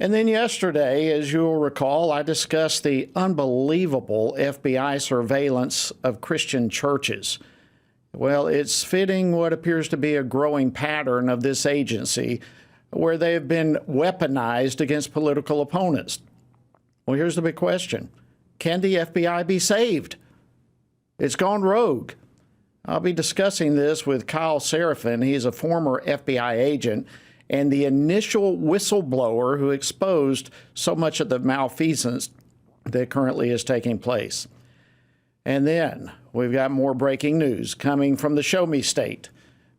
And then yesterday, as you'll recall, I discussed the unbelievable FBI surveillance of Christian churches. Well, it's fitting what appears to be a growing pattern of this agency, where they have been weaponized against political opponents. Well, here's the big question. Can the FBI be saved? It's gone rogue. I'll be discussing this with Kyle Seraphin. He's a former FBI agent and the initial whistleblower who exposed so much of the malfeasance that currently is taking place. And then we've got more breaking news coming from the Show Me State.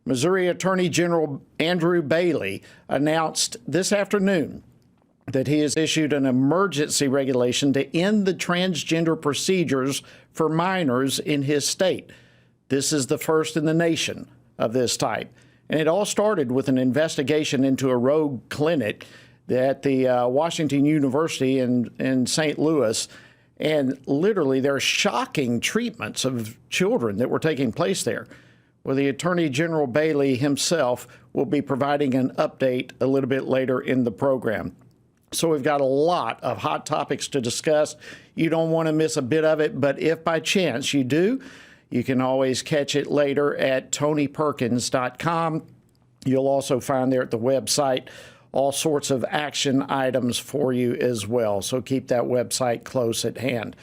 Missouri Attorney General Andrew Bailey announced this afternoon that he has issued an emergency regulation to end the transgender procedures for minors in his state. This is the first in the nation of this type. And it all started with an investigation into a rogue clinic at the Washington University in St. Louis. And literally, there are shocking treatments of children that were taking place there. Well, the Attorney General Bailey himself will be providing an update a little bit later in the program. So we've got a lot of hot topics to discuss. You don't want to miss a bit of it, but if by chance you do, you can always catch it later at tonyperkins.com. You'll also find there at the website all sorts of action items for you as well. So keep that website close at hand.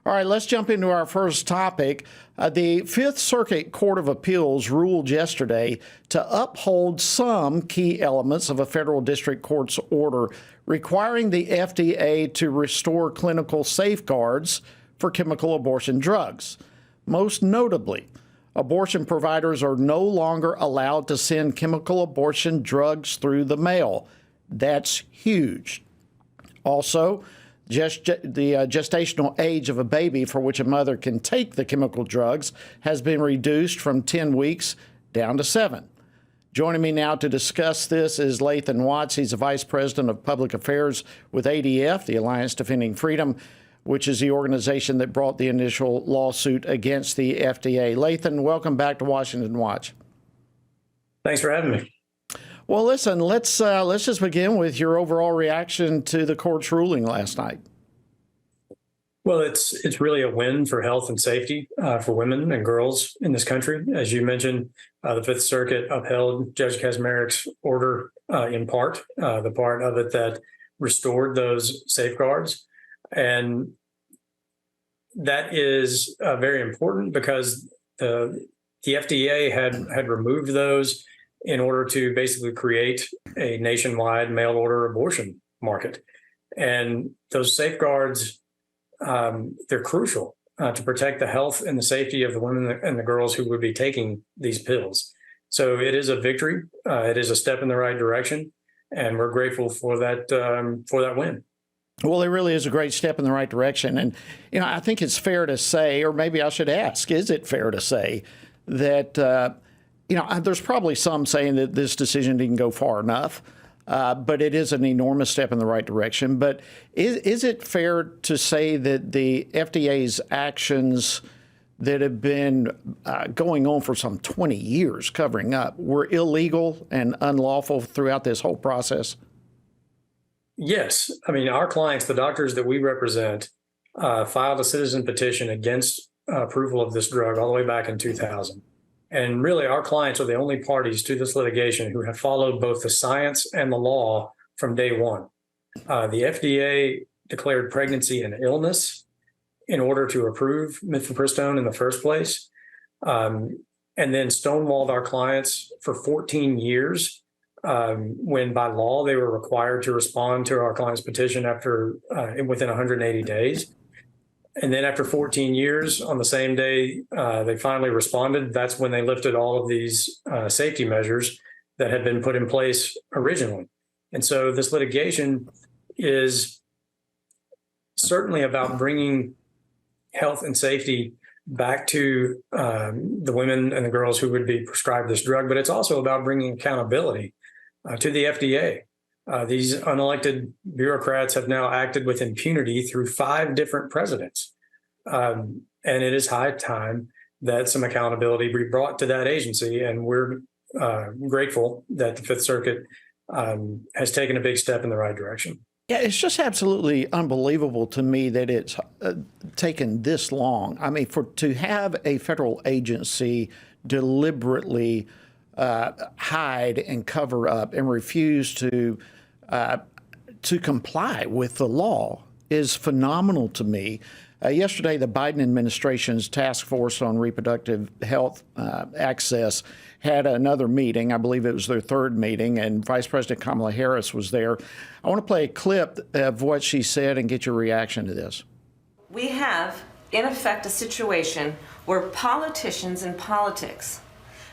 All right, let's jump into our first topic. The Fifth Circuit Court of Appeals ruled yesterday to uphold some key elements of a federal district court's order requiring the FDA to restore clinical safeguards for chemical abortion drugs. Most notably, abortion providers are no longer allowed to send chemical abortion drugs through the mail. That's huge. Also, the gestational age of a baby for which a mother can take the chemical drugs has been reduced from 10 weeks down to 7. Joining me now to discuss this is Lathan Watts. He's a Vice President of Public Affairs with ADF, the Alliance Defending Freedom, which is the organization that brought the initial lawsuit against the FDA. Lathan, welcome back to Washington Watch. Thanks for having me. Well, listen, let's just begin with your overall reaction to the court's ruling last night. Well, it's really a win for health and safety for women and girls in this country. As you mentioned, the Fifth Circuit upheld Judge Kaczmarek's order in part, the part of it that restored those safeguards. And that is very important because the FDA had removed those in order to basically create a nationwide mail order abortion market. And those safeguards, they're crucial to protect the health and the safety of the women and the girls who would be taking these pills. So it is a victory. It is a step in the right direction, and we're grateful for that win. Well, it really is a great step in the right direction. And, I think it's fair to say, or maybe I should ask, is it fair to say that, there's probably some saying that this decision didn't go far enough, but it is an enormous step in the right direction. But is it fair to say that the FDA's actions that have been going on for some 20 years covering up were illegal and unlawful throughout this whole process? Yes. I mean, our clients, the doctors that we represent, filed a citizen petition against approval of this drug all the way back in 2000. And really, our clients are the only parties to this litigation who have followed both the science and the law from day one. The FDA declared pregnancy an illness in order to approve mifepristone in the first place, and then stonewalled our clients for 14 years when by law they were required to respond to our client's petition within 180 days. And then after 14 years, on the same day they finally responded, that's when they lifted all of these safety measures that had been put in place originally. And so this litigation is certainly about bringing health and safety back to the women and the girls who would be prescribed this drug, but it's also about bringing accountability to the FDA. These unelected bureaucrats have now acted with impunity through 5 different presidents. And it is high time that some accountability be brought to that agency. And we're grateful that the Fifth Circuit has taken a big step in the right direction. Yeah, it's just absolutely unbelievable to me that it's taken this long. I mean, to have a federal agency deliberately hide and cover up and refuse to comply with the law is phenomenal to me. Yesterday, the Biden administration's task force on reproductive health access had another meeting. I believe it was their third meeting, and Vice President Kamala Harris was there. I want to play a clip of what she said and get your reaction to this. We have, in effect, a situation where politicians and politics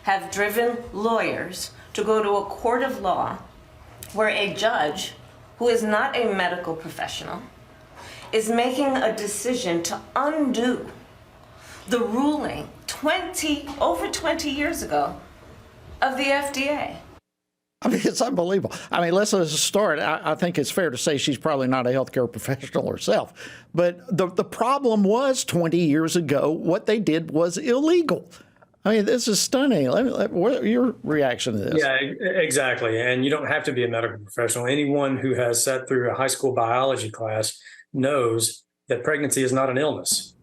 have driven lawyers to go to a court of law where a judge, who is not a medical professional, is making a decision to undo the ruling over 20 years ago of the FDA. I mean, it's unbelievable. I mean, let's start. I think it's fair to say she's probably not a healthcare professional herself. But the problem was 20 years ago, what they did was illegal. I mean, this is stunning. What your reaction to this? Yeah, exactly. And you don't have to be a medical professional. Anyone who has sat through a high school biology class knows that pregnancy is not an illness.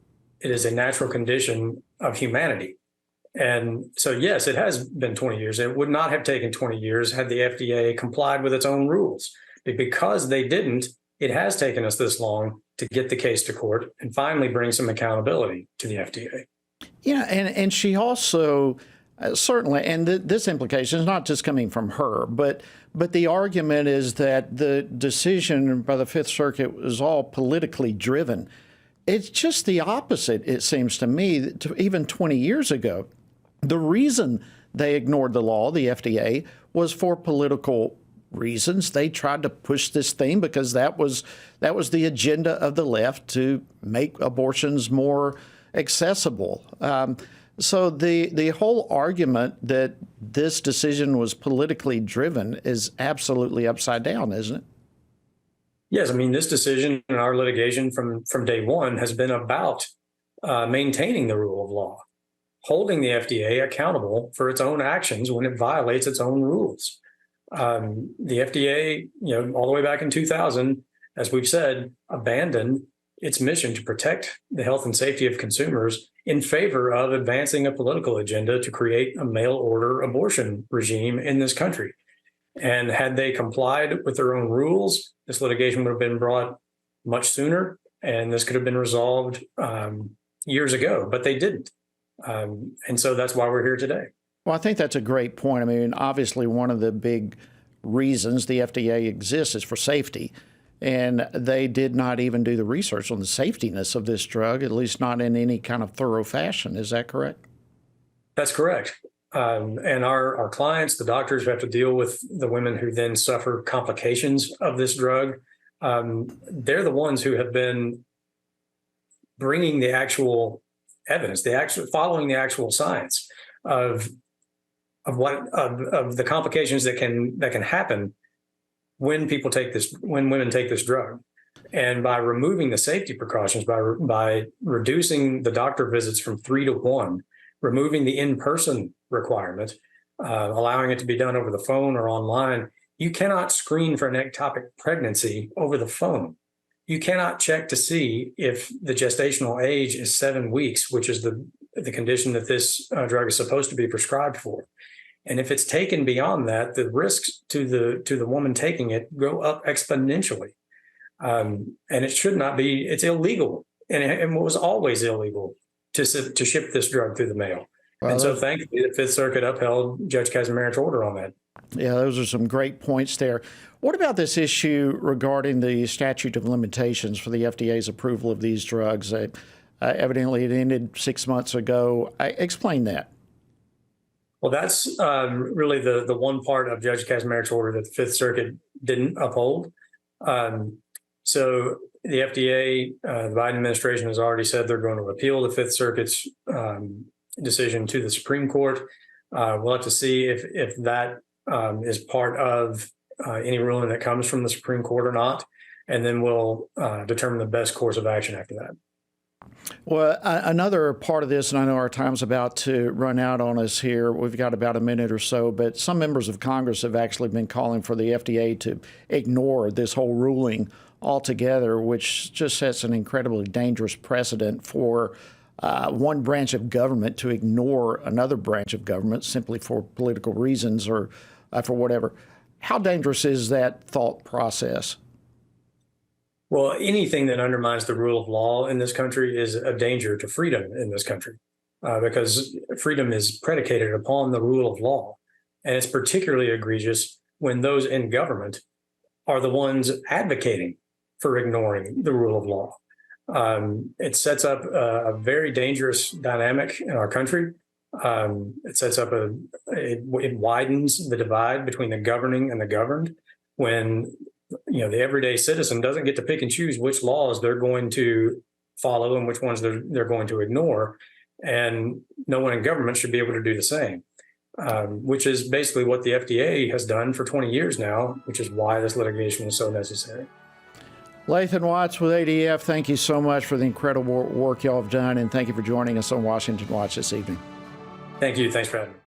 It is a natural condition of humanity. And so, yes, it has been 20 years. It would not have taken 20 years had the FDA complied with its own rules. But because they didn't, it has taken us this long to get the case to court and finally bring some accountability to the FDA. Yeah, and she also certainly, and this implication is not just coming from her, but the argument is that the decision by the Fifth Circuit was all politically driven. It's just the opposite, it seems to me, even 20 years ago. The reason they ignored the law, the FDA, was for political reasons. They tried to push this thing because that was the agenda of the left, to make abortions more accessible. So the whole argument that this decision was politically driven is absolutely upside down, isn't it? Yes, I mean, this decision in our litigation from day one has been about maintaining the rule of law, holding the FDA accountable for its own actions when it violates its own rules. The FDA, all the way back in 2000, as we've said, abandoned its mission to protect the health and safety of consumers in favor of advancing a political agenda to create a mail order abortion regime in this country. And had they complied with their own rules, this litigation would have been brought much sooner, and this could have been resolved years ago, but they didn't. And so that's why we're here today. Well, I think that's a great point. I mean, obviously, one of the big reasons the FDA exists is for safety. And they did not even do the research on the safetiness of this drug, at least not in any kind of thorough fashion. Is that correct? That's correct. And our clients, the doctors who have to deal with the women who then suffer complications of this drug, they're the ones who have been bringing the actual evidence, following the actual science of the complications that can happen when women take this drug. And by removing the safety precautions, by reducing the doctor visits from 3 to 1, removing the in-person requirement, allowing it to be done over the phone or online, you cannot screen for an ectopic pregnancy over the phone. You cannot check to see if the gestational age is 7 weeks, which is the condition that this drug is supposed to be prescribed for. And if it's taken beyond that, the risks to the woman taking it go up exponentially. And it should not be. It's illegal, and it was always illegal to ship this drug through the mail. Well, and so thankfully, the Fifth Circuit upheld Judge Casimira's order on that. Yeah, those are some great points there. What about this issue regarding the statute of limitations for the FDA's approval of these drugs? Evidently, it ended 6 months ago. Explain that. Well, that's really the one part of Judge Casimira's order that the Fifth Circuit didn't uphold. So the FDA, the Biden administration has already said they're going to appeal the Fifth Circuit's decision to the Supreme Court. We'll have to see if that is part of any ruling that comes from the Supreme Court or not, and then we'll determine the best course of action after that. Well, another part of this, and I know our time's about to run out on us here. We've got about a minute or so, but some members of Congress have actually been calling for the FDA to ignore this whole ruling altogether, which just sets an incredibly dangerous precedent for one branch of government to ignore another branch of government simply for political reasons or for whatever. How dangerous is that thought process? Well, anything that undermines the rule of law in this country is a danger to freedom in this country, because freedom is predicated upon the rule of law. And it's particularly egregious when those in government are the ones advocating for ignoring the rule of law. It sets up a very dangerous dynamic in our country. It widens the divide between the governing and the governed when the everyday citizen doesn't get to pick and choose which laws they're going to follow and which ones they're going to ignore. And no one in government should be able to do the same, which is basically what the FDA has done for 20 years now, which is why this litigation is so necessary. Lathan Watts with ADF, thank you so much for the incredible work y'all have done, and thank you for joining us on Washington Watch this evening. Thank you. Thanks for having me.